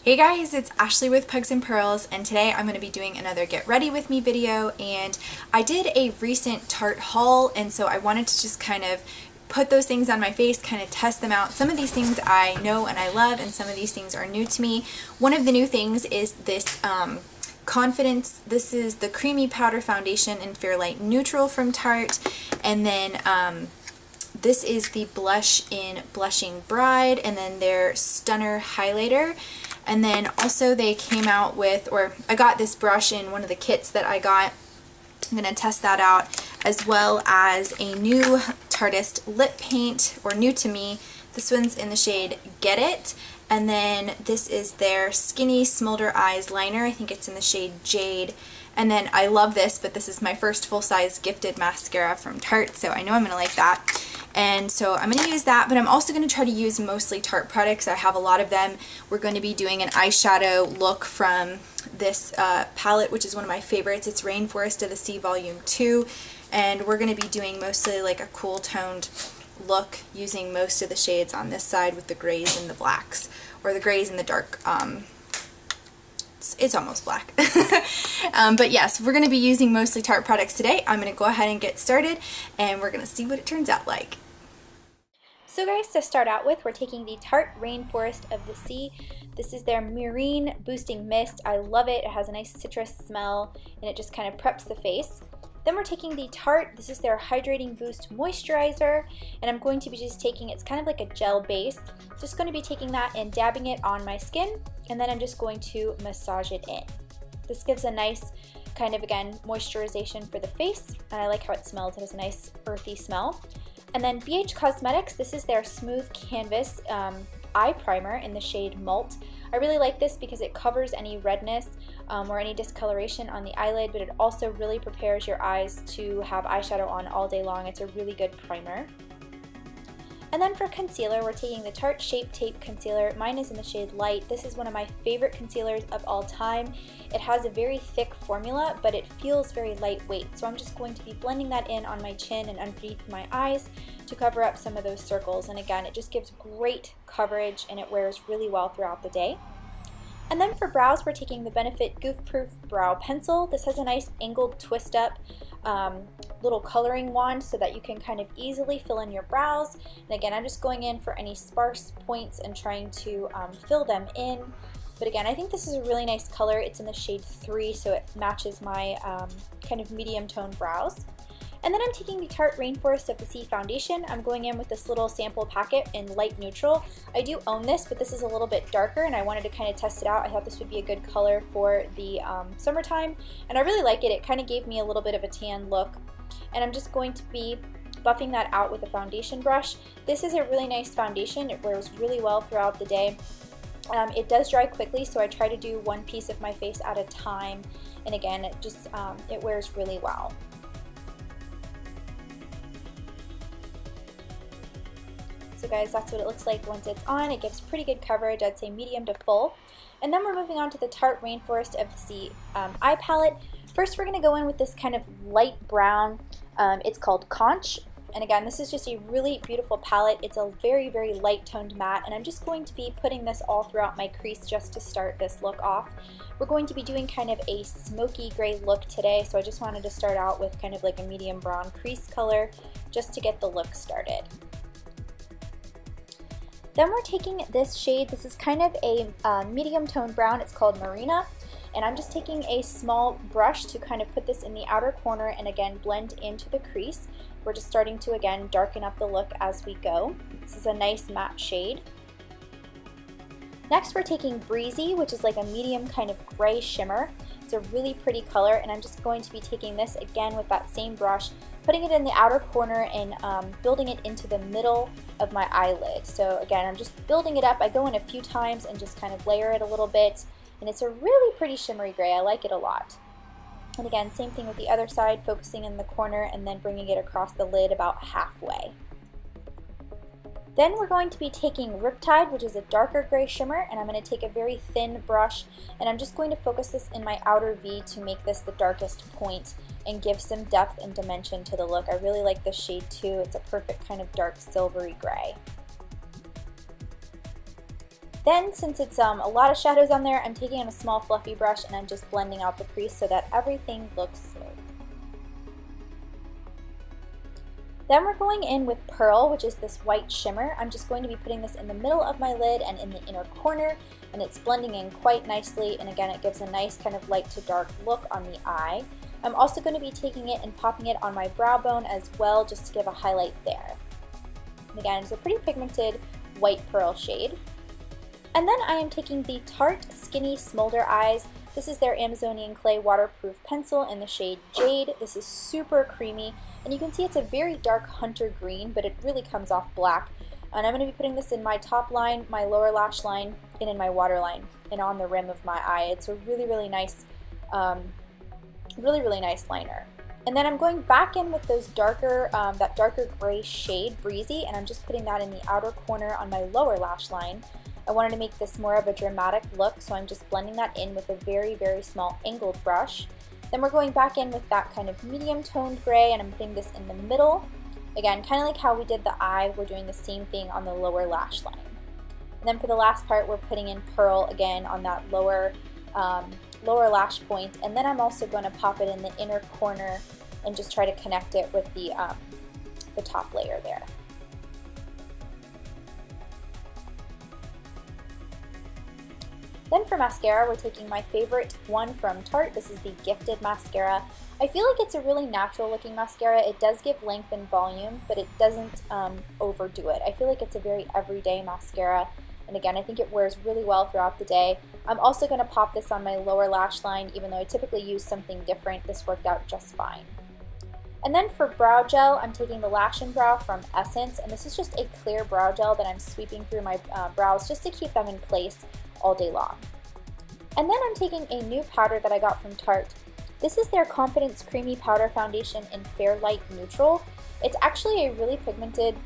Hey guys, it's Ashley with Pugs and Pearls, and today I'm going to be doing another get ready with me video. And I did a recent Tarte haul, and so I wanted to just kind of put those things on my face, kind of test them out. Some of these things I know and I love, and some of these things are new to me. One of the new things is this Confidence. This is the Creamy Powder Foundation in Fairlight Neutral from Tarte, and then this is the blush in Blushing Bride, and then their Stunner Highlighter. And then also they came out with, or I got this brush in one of the kits that I got. I'm going to test that out, as well as a new Tarteist lip paint, or new to me. This one's in the shade Get It. And then this is their Skinny Smolder Eyes liner. I think it's in the shade Jade. And then I love this, but this is my first full-size gifted mascara from Tarte, so I know I'm going to like that. And so I'm going to use that, but I'm also going to try to use mostly Tarte products. I have a lot of them. We're going to be doing an eyeshadow look from this palette, which is one of my favorites. It's Rainforest of the Sea Volume 2, and we're going to be doing mostly like a cool toned look using most of the shades on this side with the grays and the blacks, or the grays and the dark it's almost black. But yes, we're going to be using mostly Tarte products today. I'm going to go ahead and get started, and we're going to see what it turns out like. So guys, to start out with, we're taking the Tarte Rainforest of the Sea. This is their Marine Boosting Mist. I love it. It has a nice citrus smell, and it just kind of preps the face. Then we're taking the Tarte, this is their Hydrating Boost Moisturizer, and I'm going to be just taking, it's kind of like a gel base, just going to be taking that and dabbing it on my skin, and then I'm just going to massage it in. This gives a nice kind of, again, moisturization for the face, and I like how it smells. It has a nice earthy smell. And then BH Cosmetics, this is their Smooth Canvas Eye Primer in the shade Malt. I really like this because it covers any redness or any discoloration on the eyelid, but it also really prepares your eyes to have eyeshadow on all day long. It's a really good primer. And then for concealer, we're taking the Tarte Shape Tape Concealer. Mine is in the shade Light. This is one of my favorite concealers of all time. It has a very thick formula, but it feels very lightweight. So I'm just going to be blending that in on my chin and underneath my eyes to cover up some of those circles. And again, it just gives great coverage, and it wears really well throughout the day. And then for brows, we're taking the Benefit Goof Proof Brow Pencil. This has a nice angled twist up little coloring wand so that you can kind of easily fill in your brows. And again, I'm just going in for any sparse points and trying to fill them in. But again, I think this is a really nice color. It's in the shade 3, so it matches my kind of medium tone brows. And then I'm taking the Tarte Rainforest of the Sea Foundation. I'm going in with this little sample packet in light neutral. I do own this, but this is a little bit darker, and I wanted to kind of test it out. I thought this would be a good color for the summertime, and I really like it. It kind of gave me a little bit of a tan look. And I'm just going to be buffing that out with a foundation brush. This is a really nice foundation. It wears really well throughout the day. It does dry quickly, so I try to do one piece of my face at a time. And again, it just it wears really well. So guys, that's what it looks like once it's on. It gives pretty good coverage, I'd say medium to full. And then we're moving on to the Tarte Rainforest of the Sea eye palette. First, we're going to go in with this kind of light brown. It's called Conch. And again, this is just a really beautiful palette. It's a very, very light toned matte, and I'm just going to be putting this all throughout my crease just to start this look off. We're going to be doing kind of a smoky gray look today, so I just wanted to start out with kind of like a medium brown crease color just to get the look started. Then we're taking this shade. This is kind of a medium toned brown. It's called Marina. And I'm just taking a small brush to kind of put this in the outer corner and again blend into the crease. We're just starting to again darken up the look as we go. This is a nice matte shade. Next, we're taking Breezy, which is like a medium kind of gray shimmer. It's a really pretty color, and I'm just going to be taking this again with that same brush, putting it in the outer corner and building it into the middle of my eyelid. So again, I'm just building it up. I go in a few times and just kind of layer it a little bit. And it's a really pretty shimmery gray. I like it a lot. And again, same thing with the other side, focusing in the corner and then bringing it across the lid about halfway. Then we're going to be taking Riptide, which is a darker gray shimmer, and I'm going to take a very thin brush, and I'm just going to focus this in my outer V to make this the darkest point and give some depth and dimension to the look. I really like this shade too. It's a perfect kind of dark silvery gray. Then, since it's a lot of shadows on there, I'm taking in a small fluffy brush and I'm just blending out the crease so that everything looks smooth. Then we're going in with Pearl, which is this white shimmer. I'm just going to be putting this in the middle of my lid and in the inner corner, and it's blending in quite nicely, and again, it gives a nice kind of light to dark look on the eye. I'm also going to be taking it and popping it on my brow bone as well, just to give a highlight there. And again, it's a pretty pigmented white pearl shade. And then I am taking the Tarte Skinny Smolder Eyes. This is their Amazonian Clay waterproof pencil in the shade Jade. This is super creamy, and you can see it's a very dark hunter green, but it really comes off black. And I'm going to be putting this in my top line, my lower lash line, and in my waterline, and on the rim of my eye. It's a really, really nice, really nice liner. And then I'm going back in with those darker, that darker gray shade, Breezy, and I'm just putting that in the outer corner on my lower lash line. I wanted to make this more of a dramatic look, so I'm just blending that in with a very, very small angled brush. Then we're going back in with that kind of medium toned gray, and I'm putting this in the middle. Again, kind of like how we did the eye, we're doing the same thing on the lower lash line. And then for the last part, we're putting in Pearl again on that lower lash point, and then I'm also going to pop it in the inner corner and just try to connect it with the top layer there. Then for mascara, we're taking my favorite one from Tarte. This is the Gifted Mascara. I feel like it's a really natural looking mascara. It does give length and volume, but it doesn't overdo it. I feel like it's a very everyday mascara. And again, I think it wears really well throughout the day. I'm also going to pop this on my lower lash line, even though I typically use something different. This worked out just fine. And then for brow gel, I'm taking the Lash and Brow from Essence, and this is just a clear brow gel that I'm sweeping through my brows just to keep them in place all day long. And then I'm taking a new powder that I got from Tarte. This is their Confidence Creamy Powder Foundation in Fair Light Neutral. It's actually a really pigmented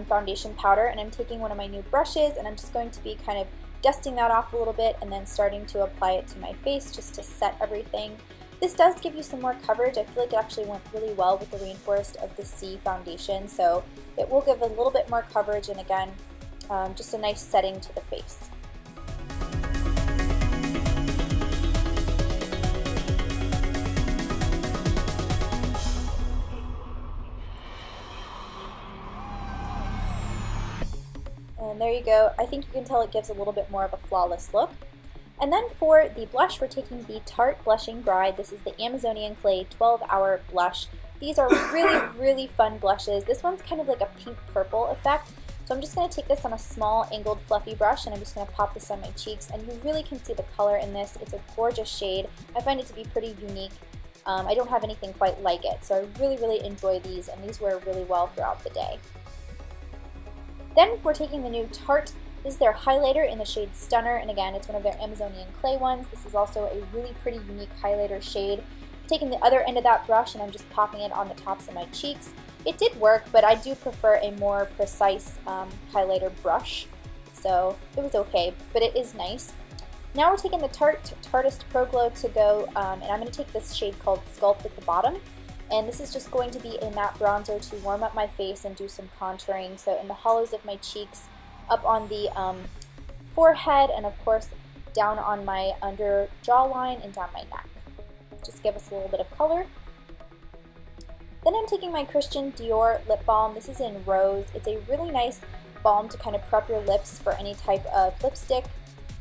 foundation powder, and I'm taking one of my new brushes and I'm just going to be kind of dusting that off a little bit and then starting to apply it to my face just to set everything. This does give you some more coverage. I feel like it actually went really well with the Rainforest of the Sea foundation, so it will give a little bit more coverage and again, just a nice setting to the face. And there you go. I think you can tell it gives a little bit more of a flawless look. And then for the blush, we're taking the Tarte Blushing Bride. This is the Amazonian Clay 12-Hour Blush. These are really, really fun blushes. This one's kind of like a pink-purple effect. So I'm just going to take this on a small angled fluffy brush and I'm just going to pop this on my cheeks. And you really can see the color in this. It's a gorgeous shade. I find it to be pretty unique. I don't have anything quite like it. So I really, really enjoy these, and these wear really well throughout the day. Then we're taking the new Tarte. This is their highlighter in the shade Stunner, and again, it's one of their Amazonian Clay ones. This is also a really pretty unique highlighter shade. I'm taking the other end of that brush and I'm just popping it on the tops of my cheeks. It did work, but I do prefer a more precise highlighter brush, so it was okay, but it is nice. Now we're taking the Tarte Tartist Pro Glow to go, and I'm going to take this shade called Sculpt at the bottom. And this is just going to be a matte bronzer to warm up my face and do some contouring. So in the hollows of my cheeks, up on the forehead, and of course down on my under jawline and down my neck. Just give us a little bit of color. Then I'm taking my Christian Dior lip balm. This is in Rose. It's a really nice balm to kind of prep your lips for any type of lipstick.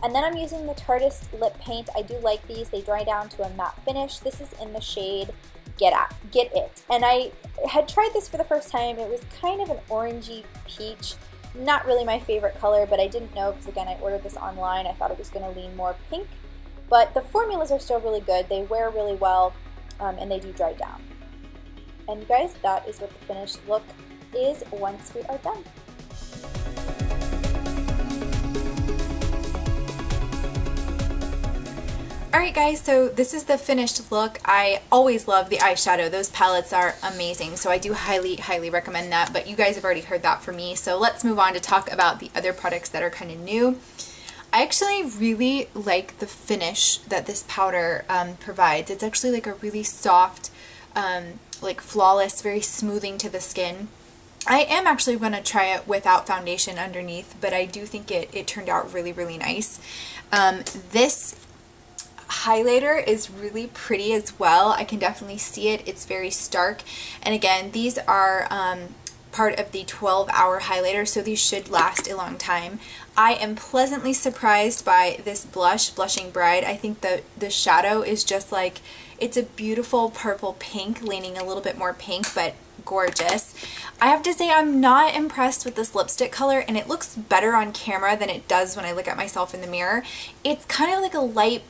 And then I'm using the Tarteist lip paint. I do like these. They dry down to a matte finish. This is in the shade Get It. And I had tried this for the first time. It was kind of an orangey peach. Not really my favorite color, but I didn't know because, again, I ordered this online. I thought it was going to lean more pink. But the formulas are still really good. They wear really well, and they do dry down. And you guys, that is what the finished look is once we are done. Alright guys, so this is the finished look. I always love the eyeshadow. Those palettes are amazing, so I do highly, highly recommend that, but you guys have already heard that from me, so let's move on to talk about the other products that are kind of new. I actually really like the finish that this powder provides. It's actually like a really soft, like flawless, very smoothing to the skin. I am actually going to try it without foundation underneath, but I do think it turned out really, really nice. This highlighter is really pretty as well. I can definitely see it. It's very stark. And again, these are part of the 12-hour highlighter, so these should last a long time. I am pleasantly surprised by this blush, Blushing Bride. I think the shadow is just like, it's a beautiful purple pink, leaning a little bit more pink, but gorgeous. I have to say I'm not impressed with this lipstick color, and it looks better on camera than it does when I look at myself in the mirror. It's kind of like a light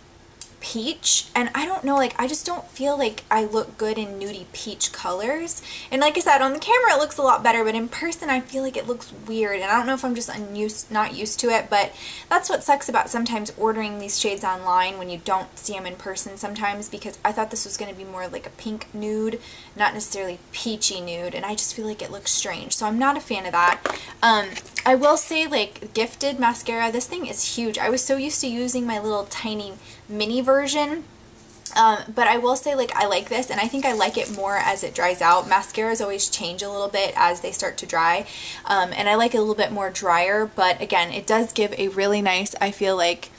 peach, and I don't know, like, I just don't feel like I look good in nudie peach colors. And like I said, on the camera it looks a lot better, but in person I feel like it looks weird, and I don't know if I'm just not used to it. But that's what sucks about sometimes ordering these shades online when you don't see them in person sometimes, because I thought this was going to be more like a pink nude, not necessarily peachy nude, and I just feel like it looks strange, so I'm not a fan of that. I will say, like, Gifted mascara, this thing is huge. I was so used to using my little tiny mini version, but I will say, like, I like this, and I think I like it more as it dries out. Mascaras always change a little bit as they start to dry, and I like it a little bit more drier, but again, it does give a really nice, I feel like,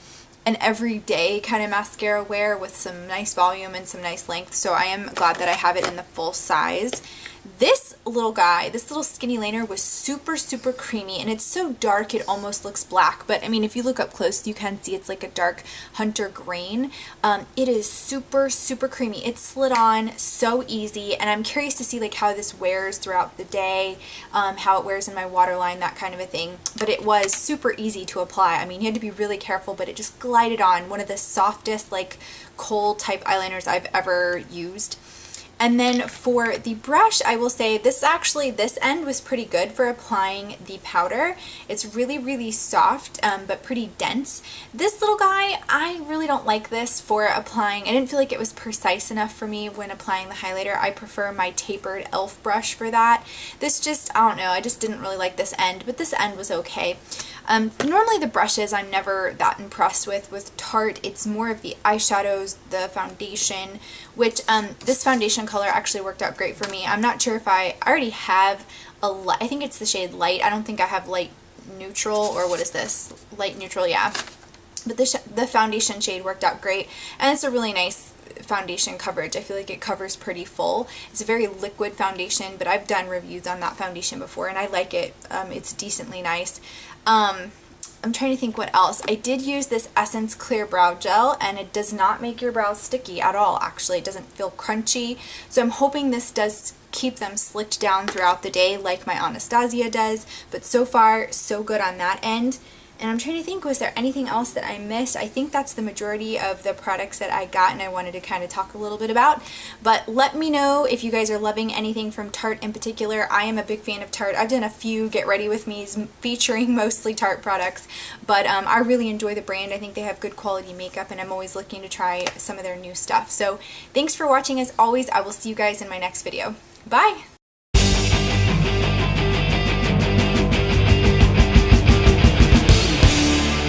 an everyday kind of mascara wear with some nice volume and some nice length, so I am glad that I have it in the full size. This little guy, this little skinny liner was super, super creamy, and it's so dark it almost looks black, but I mean, if you look up close you can see it's like a dark hunter green. It is super, super creamy. It slid on so easy, and I'm curious to see like how this wears throughout the day, how it wears in my waterline, that kind of a thing. But it was super easy to apply. I mean, you had to be really careful, but it just glided on. One of the softest, like, kohl type eyeliners I've ever used. And then for the brush, I will say this end was pretty good for applying the powder. It's really, really soft, but pretty dense. This little guy, I really don't like this for applying. I didn't feel like it was precise enough for me when applying the highlighter. I prefer my tapered e.l.f. brush for that. This just, I don't know, I just didn't really like this end, but this end was okay. Normally the brushes I'm never that impressed with. With Tarte, it's more of the eyeshadows, the foundation, which this foundation color actually worked out great for me. I'm not sure if I already have I think it's the shade Light. I don't think I have Light Neutral, or what is this? Light Neutral, yeah. But the foundation shade worked out great, and it's a really nice foundation coverage. I feel like it covers pretty full. It's a very liquid foundation, but I've done reviews on that foundation before, and I like it. It's decently nice. I'm trying to think what else. I did use this Essence Clear Brow Gel, and it does not make your brows sticky at all, actually. It doesn't feel crunchy, so I'm hoping this does keep them slicked down throughout the day like my Anastasia does, but so far, so good on that end. And I'm trying to think, was there anything else that I missed? I think that's the majority of the products that I got and I wanted to kind of talk a little bit about. But let me know if you guys are loving anything from Tarte in particular. I am a big fan of Tarte. I've done a few Get Ready With Me's featuring mostly Tarte products, but I really enjoy the brand. I think they have good quality makeup, and I'm always looking to try some of their new stuff. So thanks for watching as always. I will see you guys in my next video. Bye!